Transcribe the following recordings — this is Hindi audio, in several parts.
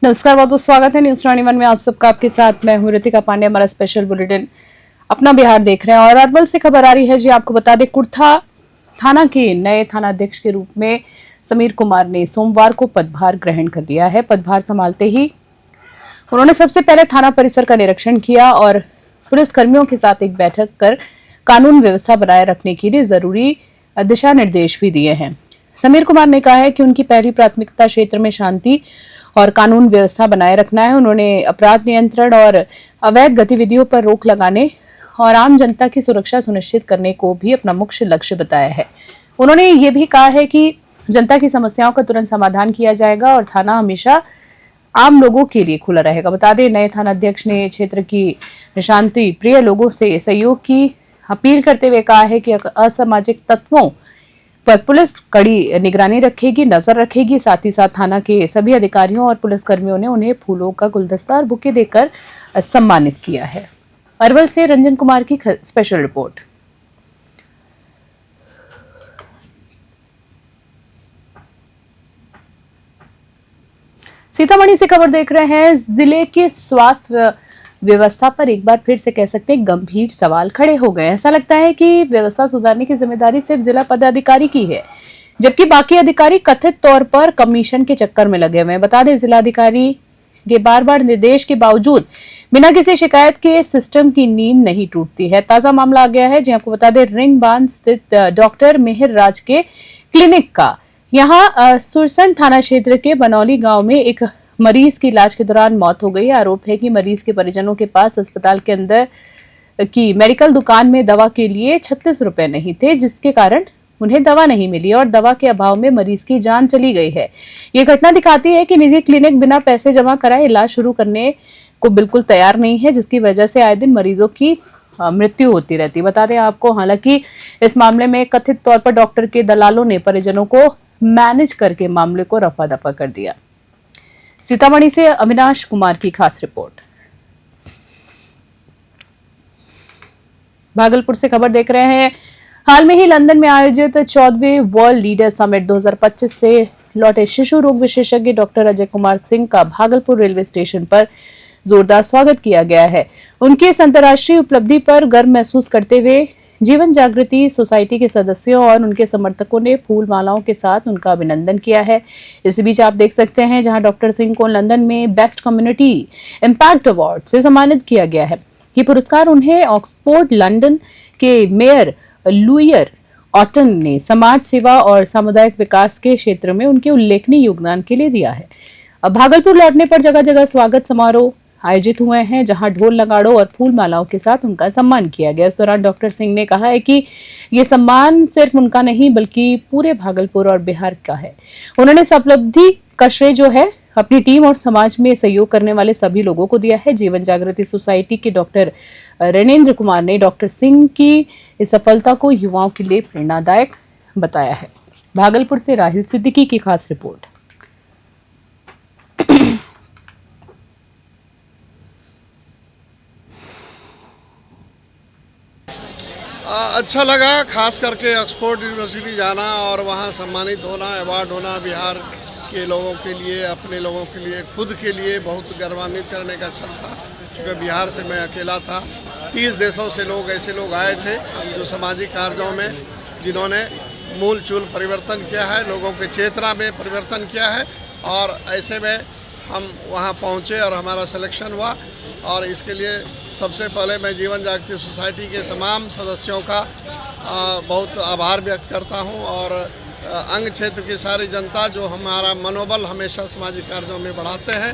नमस्कार, बहुत बहुत स्वागत है न्यूज 21 में आप सबका। आपके साथ मैं हूं रितिका पांडे। हमारा स्पेशल बुलेटिन अपना बिहार देख रहे हैं और अरवल से खबर आ रही है जी। आपको बता दें, कुर्था थाना के नए थानाध्यक्ष के रूप में समीर कुमार ने सोमवार को पदभार ग्रहण कर लिया है। पदभार संभालते ही उन्होंने सबसे पहले थाना परिसर का निरीक्षण किया और पुलिस कर्मियों के साथ एक बैठक कर कानून व्यवस्था बनाए रखने के लिए जरूरी दिशा निर्देश भी दिए हैं। समीर कुमार ने कहा है कि उनकी पहली प्राथमिकता क्षेत्र में शांति और कानून व्यवस्था बनाए रखना है। उन्होंने अपराध नियंत्रण और अवैध गतिविधियों पर रोक लगाने और आम जनता की सुरक्षा सुनिश्चित करने को भी अपना मुख्य लक्ष्य बताया है। उन्होंने ये भी कहा है कि जनता की समस्याओं का तुरंत समाधान किया जाएगा और थाना हमेशा आम लोगों के लिए खुला रहेगा। बता दें, नए थानाध्यक्ष ने क्षेत्र की शांति प्रिय लोगों से सहयोग की अपील करते हुए कहा है कि असामाजिक तत्वों पर पुलिस कड़ी निगरानी रखेगी, नजर रखेगी। साथ ही साथ थाना के सभी अधिकारियों और पुलिसकर्मियों ने उन्हें फूलों का गुलदस्ता और बुके देकर सम्मानित किया है। अरवल से रंजन कुमार की स्पेशल रिपोर्ट। सीतामढ़ी से खबर देख रहे हैं। जिले के स्वास्थ्य व्यवस्था पर एक बार फिर से कह सकते हैं गंभीर सवाल खड़े हो गए। ऐसा लगता है कि व्यवस्था सुधारने की जिम्मेदारी सिर्फ जिला पदाधिकारी की है, जबकि बाकी अधिकारी कथित तौर पर कमीशन के चक्कर में लगे हुए हैं। बता दें, जिलाधिकारी के बार बार निर्देश के बावजूद बिना किसी शिकायत के सिस्टम की नींद नहीं टूटती है। ताजा मामला आ गया है जी। आपको बता दें, रिंग बांध स्थित डॉक्टर मेहर राज के क्लिनिक का यहाँ सुरसन थाना क्षेत्र के बनौली गांव में एक मरीज की इलाज के दौरान मौत हो गई। आरोप है कि मरीज के परिजनों के पास अस्पताल के अंदर की मेडिकल दुकान में दवा के लिए 36 रुपए नहीं थे, जिसके कारण उन्हें दवा नहीं मिली और दवा के अभाव में मरीज की जान चली गई है। ये घटना दिखाती है कि निजी क्लिनिक बिना पैसे जमा कराए इलाज शुरू करने को बिल्कुल तैयार नहीं है, जिसकी वजह से आए दिन मरीजों की मृत्यु होती रहती है। बता दें आपको, हालांकि इस मामले में कथित तौर पर डॉक्टर के दलालों ने परिजनों को मैनेज करके मामले को रफा दफा कर दिया। सीतामढ़ी से अविनाश कुमार की खास रिपोर्ट। भागलपुर से खबर देख रहे हैं। हाल में ही लंदन में आयोजित 14वीं वर्ल्ड लीडर समिट 2025 से लौटे शिशु रोग विशेषज्ञ डॉक्टर अजय कुमार सिंह का भागलपुर रेलवे स्टेशन पर जोरदार स्वागत किया गया है। उनकी इस अंतर्राष्ट्रीय उपलब्धि पर गर्व महसूस करते हुए जीवन जागृति सोसाइटी के सदस्यों और उनके समर्थकों ने फूल मालाओं के साथ उनका अभिनंदन किया है। इस बीच आप देख सकते हैं, जहां डॉक्टर सिंह को लंदन में बेस्ट कम्युनिटी इम्पैक्ट अवार्ड से सम्मानित किया गया है। ये पुरस्कार उन्हें ऑक्सफोर्ड लंदन के मेयर लुइयर ऑटन ने समाज सेवा और सामुदायिक विकास के क्षेत्र में उनके उल्लेखनीय योगदान के लिए दिया है। अब भागलपुर लौटने पर जगह जगह स्वागत समारोह आयोजित हुए हैं, जहां ढोल नगाड़ों और फूल मालाओं के साथ उनका सम्मान किया गया। इस दौरान डॉक्टर सिंह ने कहा है कि ये सम्मान सिर्फ उनका नहीं बल्कि पूरे भागलपुर और बिहार का है। उन्होंने इस उपलब्धि का श्रेय जो है अपनी टीम और समाज में सहयोग करने वाले सभी लोगों को दिया है। जीवन जागृति सोसाइटी के डॉक्टर रणेंद्र कुमार ने डॉक्टर सिंह की इस सफलता को युवाओं के लिए प्रेरणादायक बताया है। भागलपुर से राहिल सिद्दीकी की खास रिपोर्ट। अच्छा लगा, खास करके ऑक्सफोर्ड यूनिवर्सिटी जाना और वहाँ सम्मानित होना, अवार्ड होना बिहार के लोगों के लिए, अपने लोगों के लिए, खुद के लिए बहुत गौरवान्वित करने का क्षण था। क्योंकि बिहार से मैं अकेला था। 30 देशों से लोग, ऐसे लोग आए थे जो सामाजिक कार्यों में, जिन्होंने मूल चूल परिवर्तन किया है, लोगों के चेतना में परिवर्तन किया है। और ऐसे में हम वहाँ पहुँचे और हमारा सिलेक्शन हुआ। और इसके लिए सबसे पहले मैं जीवन जागृति सोसाइटी के तमाम सदस्यों का बहुत आभार व्यक्त करता हूं और अंग क्षेत्र की सारी जनता जो हमारा मनोबल हमेशा सामाजिक कार्यों में बढ़ाते हैं।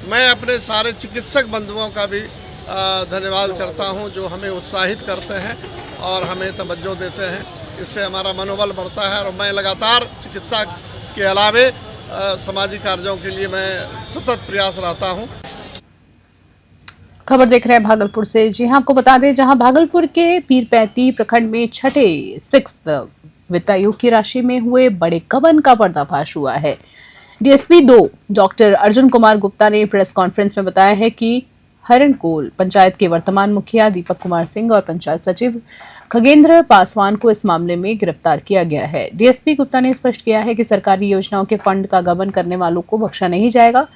मैं अपने सारे चिकित्सक बंधुओं का भी धन्यवाद करता हूं जो हमें उत्साहित करते हैं और हमें तवज्जो देते हैं। इससे हमारा मनोबल बढ़ता है और मैं लगातार चिकित्सा के अलावे सामाजिक कार्यों के लिए मैं सतत प्रयास रहता हूँ। खबर देख रहे हैं भागलपुर से। जी हां, आपको बता दें, जहां भागलपुर के पीरपैती प्रखंड में छठे 6th वित्त आयोग की राशि में हुए बड़े गबन का पर्दाफाश हुआ है। डीएसपी 2 डॉक्टर अर्जुन कुमार गुप्ता ने प्रेस कॉन्फ्रेंस में बताया है कि हरणकोल पंचायत के वर्तमान मुखिया दीपक कुमार सिंह और पंचायत सचिव खगेंद्र पासवान को इस मामले में गिरफ्तार किया गया है। डीएसपी गुप्ता ने स्पष्ट किया है कि सरकारी योजनाओं के फंड का गबन करने वालों को बख्शा नहीं जाएगा।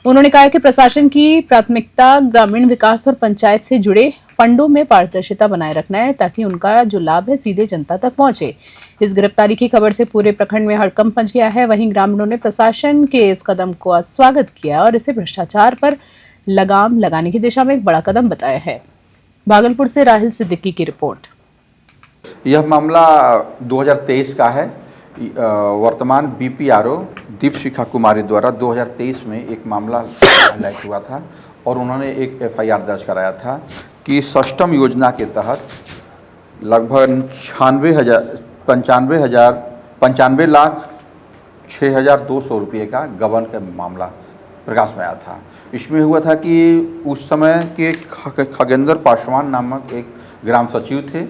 उन्होंने कहा कि प्रशासन की प्राथमिकता ग्रामीण विकास और पंचायत से जुड़े फंडों में पारदर्शिता बनाए रखना है ताकि उनका जो लाभ है सीधे जनता तक पहुंचे। इस गिरफ्तारी की खबर से पूरे प्रखंड में हड़कंप मच गया है। वहीं ग्रामीणों ने प्रशासन के इस कदम को स्वागत किया और इसे भ्रष्टाचार पर लगाम लगाने की दिशा में एक बड़ा कदम बताया है। भागलपुर से राहिल सिद्दीकी की रिपोर्ट। यह मामला 2023 का है। वर्तमान बीपीआरओ दीपशिखा कुमारी द्वारा 2023 में एक मामला हाईलाइट हुआ था और उन्होंने एक एफआईआर दर्ज कराया था कि सष्टम योजना के तहत लगभग 95,06,200 रुपये का गबन का मामला प्रकाश में आया था। इसमें हुआ था कि उस समय के खगेंद्र पासवान नामक एक ग्राम सचिव थे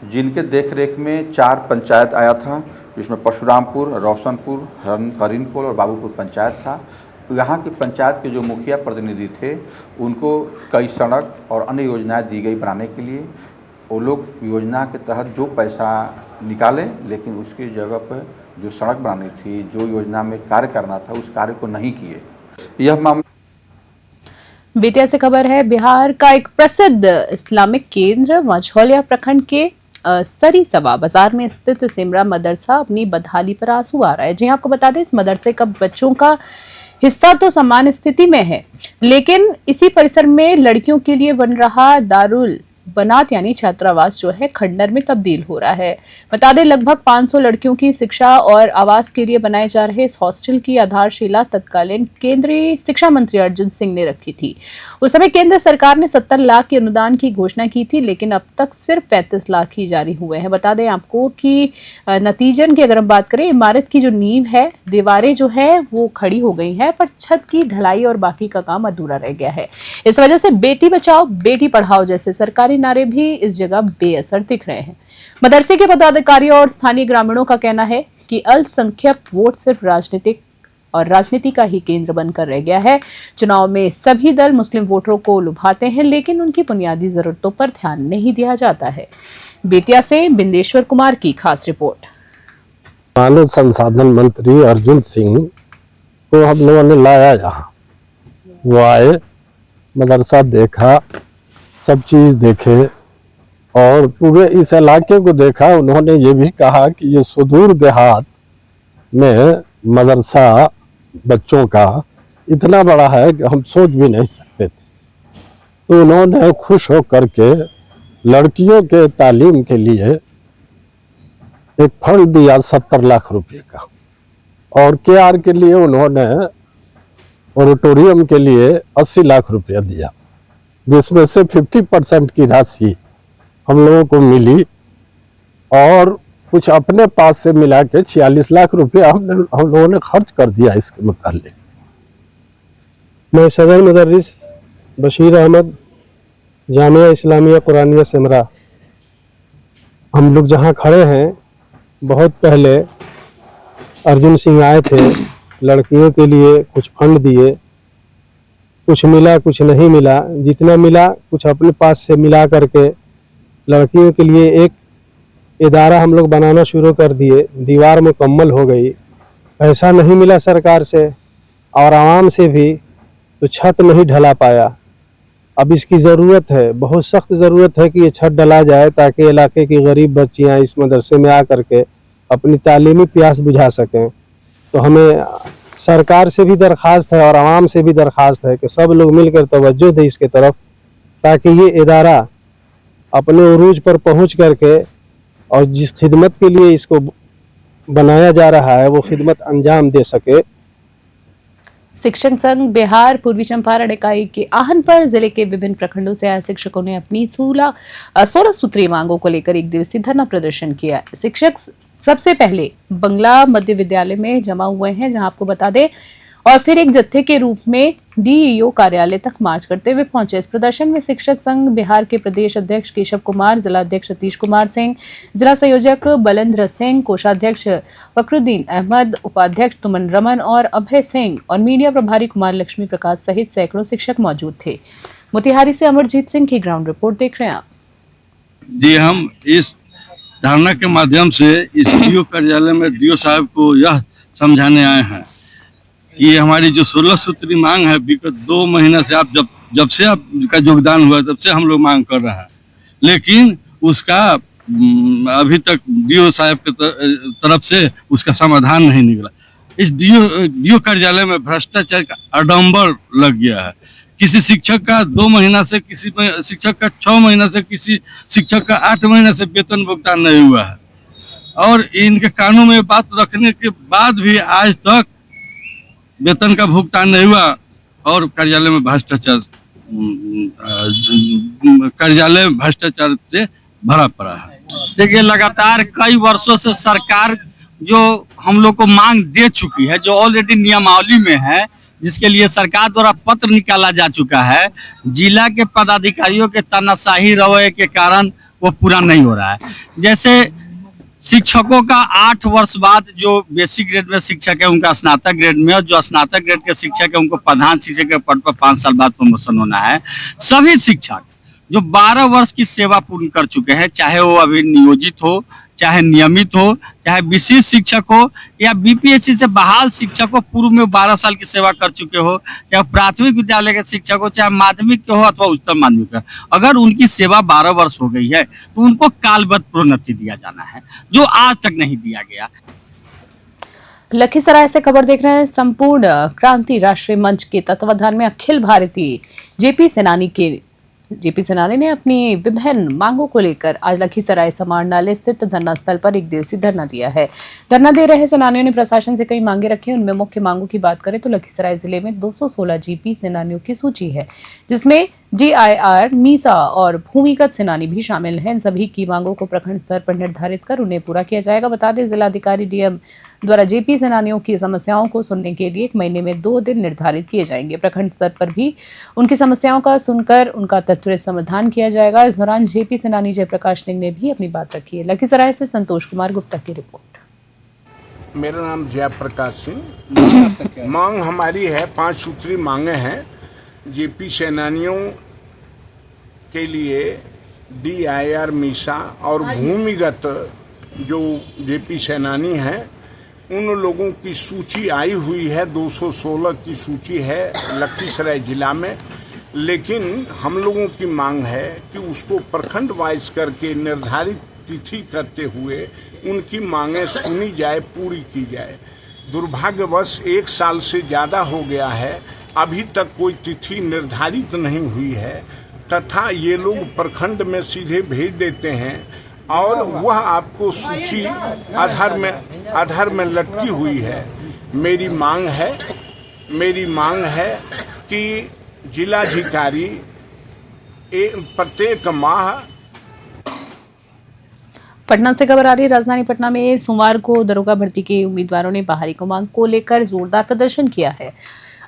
जिनके देखरेख में 4 पंचायत आया था, जिसमें परशुरामपुर, रोशनपुर, हरिनपुर और बाबूपुर पंचायत था। यहाँ के पंचायत के जो मुखिया प्रतिनिधि थे उनको कई सड़क और अन्य योजनाएं दी गई बनाने के लिए। वो लोग योजना के तहत जो पैसा निकाले लेकिन उसकी जगह पर जो सड़क बनानी थी, जो योजना में कार्य करना था, उस कार्य को नहीं किए। यह मामला बेतिया से खबर है। बिहार का एक प्रसिद्ध इस्लामिक केंद्र मझौलिया प्रखंड के सरी सभा बाजार में स्थित सिमरा मदरसा अपनी बदहाली पर आंसू आ रहा है। जी आपको बता दें, इस मदरसे का बच्चों का हिस्सा तो समान स्थिति में है, लेकिन इसी परिसर में लड़कियों के लिए बन रहा दारुल बनात यानी छात्रावास जो है खंडर में तब्दील हो रहा है। बता दें, लगभग 500 लड़कियों की शिक्षा और आवास के लिए बनाए जा रहे इस हॉस्टल की आधारशिला तत्कालीन केंद्रीय शिक्षा मंत्री अर्जुन सिंह ने रखी थी। उस समय केंद्र सरकार ने 70 लाख के अनुदान की घोषणा की थी, लेकिन अब तक सिर्फ 35 लाख ही जारी हुए हैं। बता दें आपको कि नतीजन की अगर हम बात करें, इमारत की जो नींव है, दीवारें जो है वो खड़ी हो गई है, पर छत की ढलाई और बाकी का काम अधूरा रह गया है। इस वजह से बेटी बचाओ बेटी पढ़ाओ जैसे सरकारी नारे भी इस जगह बेअसर दिख रहे हैं। मदरसे के पदाधिकारियों और स्थानीय ग्रामीणों का कहना है कि अल्पसंख्यक वोट सिर्फ राजनीति का ही केंद्र बनकर रह गया है। चुनाव में सभी दल मुस्लिम वोटरों को लुभाते हैं, लेकिन उनकी बुनियादी जरूरतों पर ध्यान नहीं दिया जाता है। बेतिया से बिंदेश्वर कुमार की खास रिपोर्ट। मानव संसाधन मंत्री अर्जुन सिंह को हम लोगों ने लाया यहाँ। वो आए, मदरसा देखा, सब चीज देखे और पूरे इस इलाके को देखा। उन्होंने ये भी कहा कि ये सुदूर देहात में मदरसा बच्चों का इतना बड़ा है कि हम सोच भी नहीं सकते थे। तो उन्होंने खुश होकर के लड़कियों के तालीम के लिए एक फंड दिया 70 लाख रुपए का, और केआर के लिए उन्होंने ऑडिटोरियम के लिए 80 लाख रुपया दिया, जिसमें से 50% की राशि हम लोगों को मिली और कुछ अपने पास से मिला के 46 लाख रुपया हम लोगों ने खर्च कर दिया इसके मुतालिक। मैं सदर मुदर्रिस बशीर अहमद, जामिया इस्लामिया कुरानिया सिमरा। हम लोग जहाँ खड़े हैं, बहुत पहले अर्जुन सिंह आए थे, लड़कियों के लिए कुछ फंड दिए, कुछ मिला कुछ नहीं मिला। जितना मिला कुछ अपने पास से मिला करके लड़कियों के लिए एक इदारा हम लोग बनाना शुरू कर दिए। दीवार मुकम्मल हो गई, पैसा नहीं मिला सरकार से और आवाम से भी, तो छत नहीं ढला पाया। अब इसकी ज़रूरत है, बहुत सख्त ज़रूरत है कि ये छत डला जाए ताकि इलाके की गरीब बच्चियाँ इस मदरसे में आ करके अपनी तालीमी प्यास बुझा सकें। तो हमें सरकार से भी दरख्वास्त है और आवाम से भी दरख्वास्त है कि सब लोग मिलकर तवज्जो दें इसके तरफ, ताकि ये इदारा अपने उरूज पर पहुंच करके और जिस खिदमत के लिए इसको बनाया जा रहा है वो खिदमत अंजाम दे सके। शिक्षक संघ बिहार पूर्वी चंपारण इकाई के आहन पर जिले के विभिन्न प्रखंडों से आए शिक्षकों ने अपनी 16 सूत्रीय मांगों को लेकर एक दिवसीय धरना प्रदर्शन किया। शिक्षक सबसे पहले बंगला मध्य विद्यालय में जमा हुए हैं, जहां आपको बता दें, और फिर एक जत्थे के रूप में डीईओ कार्यालय तक मार्च करते हुए पहुंचे। इस प्रदर्शन में शिक्षक संघ बिहार के प्रदेश अध्यक्ष केशव कुमार, जिला अध्यक्ष सतीश कुमार सिंह, जिला संयोजक बलेंद्र सिंह, कोषाध्यक्ष फखरुद्दीन अहमद, उपाध्यक्ष तुमन रमन और अभय सिंह और मीडिया प्रभारी कुमार लक्ष्मी प्रकाश सहित सैकड़ों शिक्षक मौजूद थे। मोतिहारी से अमरजीत सिंह की ग्राउंड रिपोर्ट देख रहे हैं आप। जी, हम इस धरना के माध्यम से इस डीओ कार्यालय में डीओ साहब को यह समझाने आए हैं कि हमारी जो 16 सूत्री मांग है विगत 2 महीना से आप जब से आपका योगदान हुआ तब से हम लोग मांग कर रहे हैं, लेकिन उसका अभी तक डीओ साहब के तरफ से उसका समाधान नहीं निकला। इस डीओ कार्यालय में भ्रष्टाचार का आडंबर लग गया है। किसी शिक्षक का 2 महीना से, किसी शिक्षक का 6 महीना से, किसी शिक्षक का 8 महीना से वेतन भुगतान नहीं हुआ है, और इनके कानून में बात रखने के बाद भी आज तक वेतन का भुगतान नहीं हुआ और कार्यालय में भ्रष्टाचार से भरा पड़ा है। देखिए, लगातार कई वर्षों से सरकार जो हम लोग को मांग दे चुकी है, जो ऑलरेडी नियमावली में है, जिसके लिए सरकार द्वारा पत्र निकाला जा चुका है, जिला के पदाधिकारियों के तानाशाही रवैये के कारण वो पूरा नहीं हो रहा है। जैसे शिक्षकों का 8 वर्ष बाद जो बेसिक ग्रेड में शिक्षक है उनका स्नातक ग्रेड में, और जो स्नातक ग्रेड के शिक्षक है उनको प्रधान शिक्षक के पद पर 5 साल बाद प्रमोशन होना है। सभी शिक्षक जो 12 वर्ष की सेवा पूर्ण कर चुके हैं, चाहे वो अभी नियोजित हो, चाहे नियमित हो, चाहे विशेष शिक्षक हो या बीपीएससी से बहाल शिक्षक हो, पूर्व में 12 साल की सेवा कर चुके हो, चाहे प्राथमिक विद्यालय के शिक्षक हो, चाहे माध्यमिक के हो अथवा उच्चतर माध्यमिक का, अगर उनकी सेवा 12 वर्ष हो गई है तो उनको कालबद्ध प्रोन्नति दिया जाना है, जो आज तक नहीं दिया गया। लखीसराय से खबर देख रहे हैं। संपूर्ण क्रांति राष्ट्रीय मंच के तत्वाधान में अखिल भारतीय जेपी सेनानी ने अपनी विभिन्न मांगों को लेकर आज लखीसराय समाहरणालय स्थित धरना स्थल पर 1 दिवसीय धरना दिया है। धरना दे रहे सेनानियों ने प्रशासन से कई मांगे रखी। उनमें मुख्य मांगों की बात करें तो लखीसराय जिले में 216 जीपी सेनानियों की सूची है, जिसमें जीआईआर, मीसा और भूमिगत सेनानी भी शामिल हैं। इन सभी की मांगों को प्रखंड स्तर पर निर्धारित कर उन्हें पूरा किया जाएगा। बता दें, जिलाधिकारी डीएम द्वारा जेपी सेनानियों की समस्याओं को सुनने के लिए 1 महीने में 2 दिन निर्धारित किए जाएंगे। प्रखंड स्तर पर भी उनकी समस्याओं का सुनकर उनका त्वरित समाधान किया जाएगा। इस दौरान जेपी सेनानी जयप्रकाश सिंह ने भी अपनी बात रखी है। लखीसराय से संतोष कुमार गुप्ता की रिपोर्ट। मेरा नाम जयप्रकाश सिंह। मांग हमारी है, 5 सूत्री मांगे हैं। जेपी सेनानियों के लिए डीआईआर, मीसा और भूमिगत जो जेपी सेनानी हैं उन लोगों की सूची आई हुई है। 216 की सूची है लखीसराय जिला में, लेकिन हम लोगों की मांग है कि उसको प्रखंड वाइज करके निर्धारित तिथि करते हुए उनकी मांगें सुनी जाए, पूरी की जाए। दुर्भाग्यवश 1 साल से ज़्यादा हो गया है, अभी तक कोई तिथि निर्धारित नहीं हुई है, तथा ये लोग प्रखंड में सीधे भेज देते हैं और वह आपको सूची आधार में लटकी हुई है। मेरी मांग है कि जिलाधिकारी प्रत्येक माह। पटना से खबर आ रही है। राजधानी पटना में सोमवार को दरोगा भर्ती के उम्मीदवारों ने बहाली मांग को लेकर जोरदार प्रदर्शन किया है।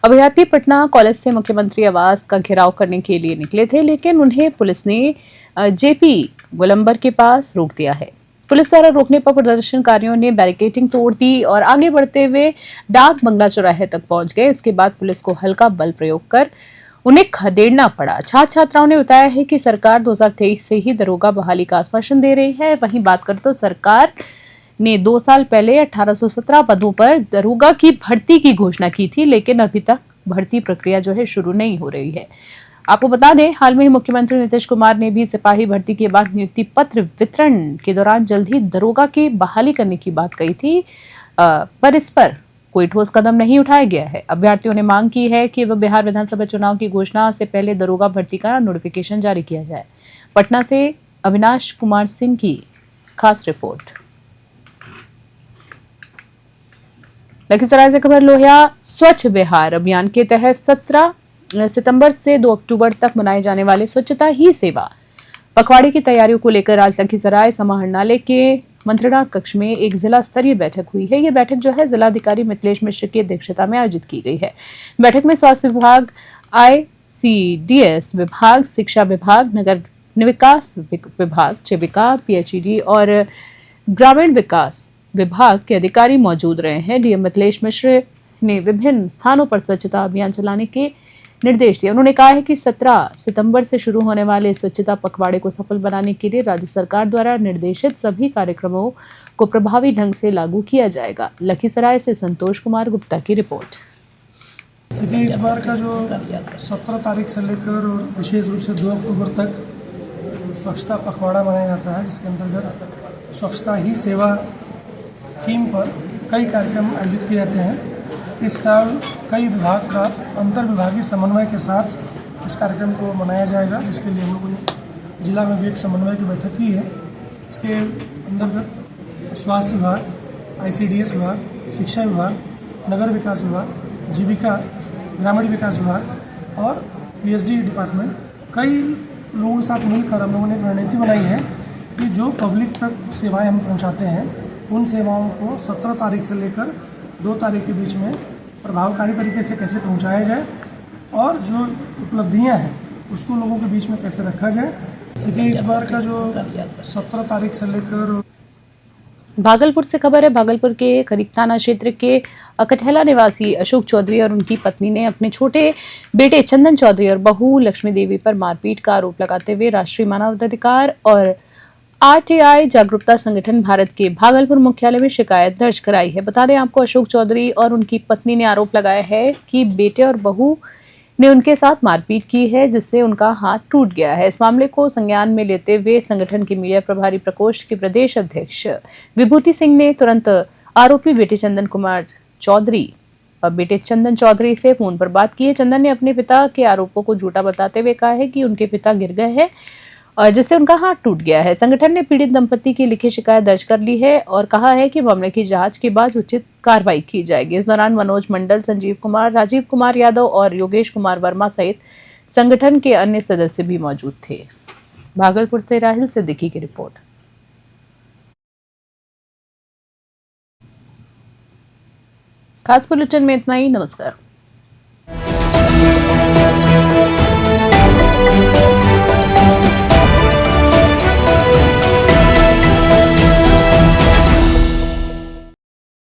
अभ्यर्थी पटना कॉलेज से मुख्यमंत्री आवास का घेराव करने के लिए निकले थे, लेकिन उन्हें पुलिस ने जेपी गोलंबर के पास रोक दिया है। पुलिस द्वारा रोकने पर प्रदर्शनकारियों ने बैरिकेडिंग तोड़ दी और आगे बढ़ते हुए डाक बंगला चौराहे तक पहुंच गए। इसके बाद पुलिस को हल्का बल प्रयोग कर उन्हें खदेड़ना पड़ा। छात्र छात्राओं ने बताया है कि सरकार 2023 से ही दरोगा बहाली का आश्वासन दे रही है। वहीं बात करें तो सरकार ने 2 साल पहले 1817 पदों पर दरोगा की भर्ती की घोषणा की थी, लेकिन अभी तक भर्ती प्रक्रिया जो है शुरू नहीं हो रही है। आपको बता दें, हाल में ही मुख्यमंत्री नीतीश कुमार ने भी सिपाही भर्ती के बाद नियुक्ति पत्र वितरण के दौरान जल्द ही दरोगा की बहाली करने की बात कही थी, पर इस पर कोई ठोस कदम नहीं उठाया गया है। अभ्यर्थियों ने मांग की है कि वह बिहार विधानसभा चुनाव की घोषणा से पहले दरोगा भर्ती का नोटिफिकेशन जारी किया जाए। पटना से अविनाश कुमार सिंह की खास रिपोर्ट। लखीसराय से खबर लोहिया स्वच्छ बिहार अभियान के तहत 17 सितंबर से 2 अक्टूबर तक मनाए जाने वाले स्वच्छता ही सेवा पखवाड़े की तैयारियों को लेकर आज लखीसराय समाहरणालय के मंत्रणा कक्ष में एक जिला स्तरीय बैठक हुई है। ये बैठक जो है जिलाधिकारी मिथिलेश मिश्र की अध्यक्षता में आयोजित की गई है। बैठक में स्वास्थ्य विभाग, ICDS विभाग, शिक्षा विभाग, नगर विकास विभाग, जीविका, PHED और ग्रामीण विकास विभाग के अधिकारी मौजूद रहे हैं। डीएम मिथिलेश मिश्र ने विभिन्न स्थानों पर स्वच्छता अभियान चलाने के निर्देश दिए। उन्होंने कहा है कि 17 सितंबर से शुरू होने वाले स्वच्छता पखवाड़े को सफल बनाने के लिए राज्य सरकार द्वारा निर्देशित सभी कार्यक्रमों को प्रभावी ढंग से लागू किया जाएगा। लखीसराय से संतोष कुमार गुप्ता की रिपोर्ट। देखिए, इस बार का जो 17 तारीख से लेकर और विशेष रूप से 2 अक्टूबर तक स्वच्छता पखवाड़ा मनाया जाता है, जिसके अंतर्गत स्वच्छता ही सेवा थीम पर कई कार्यक्रम आयोजित किए जाते हैं। इस साल कई विभाग का अंतर विभागीय समन्वय के साथ इस कार्यक्रम को मनाया जाएगा, जिसके लिए हम लोगों ने जिला में भी एक समन्वय की बैठक की है। इसके अंतर्गत स्वास्थ्य विभाग, ICDS विभाग, शिक्षा विभाग, नगर विकास विभाग, जीविका, ग्रामीण विकास विभाग और PSD डिपार्टमेंट, कई लोगों के साथ मिलकर हम लोगों ने एक रणनीति बनाई है कि जो पब्लिक तक सेवाएं हम पहुंचाते हैं, उन सेवाओं को 17 तारीख से लेकर 2 तारीख के बीच में प्रभावकारी तरीके से कैसे पहुंचाया जाए और जो उपलब्धियां हैं उसको लोगों के बीच में कैसे रखा जाए। देखिए, इस बार का जो 17 तारीख से लेकर भागलपुर से खबर है। भागलपुर के खरीक थाना क्षेत्र के अकठेला निवासी अशोक चौधरी और उनकी पत्नी ने अपने छोटे बेटे चंदन चौधरी और बहू लक्ष्मी देवी पर मारपीट का आरोप लगाते हुए राष्ट्रीय मानवाधिकार और RTI जागरूकता संगठन भारत के भागलपुर मुख्यालय में शिकायत दर्ज कराई है। बता दें आपको, अशोक चौधरी और उनकी पत्नी ने आरोप लगाया है कि बेटे और बहू ने उनके साथ मारपीट की है, जिससे उनका हाथ टूट गया है। इस मामले को संज्ञान में लेते हुए संगठन के मीडिया प्रभारी प्रकोष्ठ के प्रदेश अध्यक्ष विभूति सिंह ने तुरंत आरोपी बेटे चंदन चौधरी से फोन पर बात की है। चंदन ने अपने पिता के आरोपों को झूठा बताते हुए कहा है कि उनके पिता गिर गए हैं और जिससे उनका हाथ टूट गया है। संगठन ने पीड़ित दंपति की लिखित शिकायत दर्ज कर ली है और कहा है कि मामले की जांच के बाद उचित कार्रवाई की जाएगी। इस दौरान मनोज मंडल, संजीव कुमार, राजीव कुमार यादव और योगेश कुमार वर्मा सहित संगठन के अन्य सदस्य भी मौजूद थे। भागलपुर से राहिल सिद्दीकी की रिपोर्ट। खास बुलेटिन में इतना ही। नमस्कार।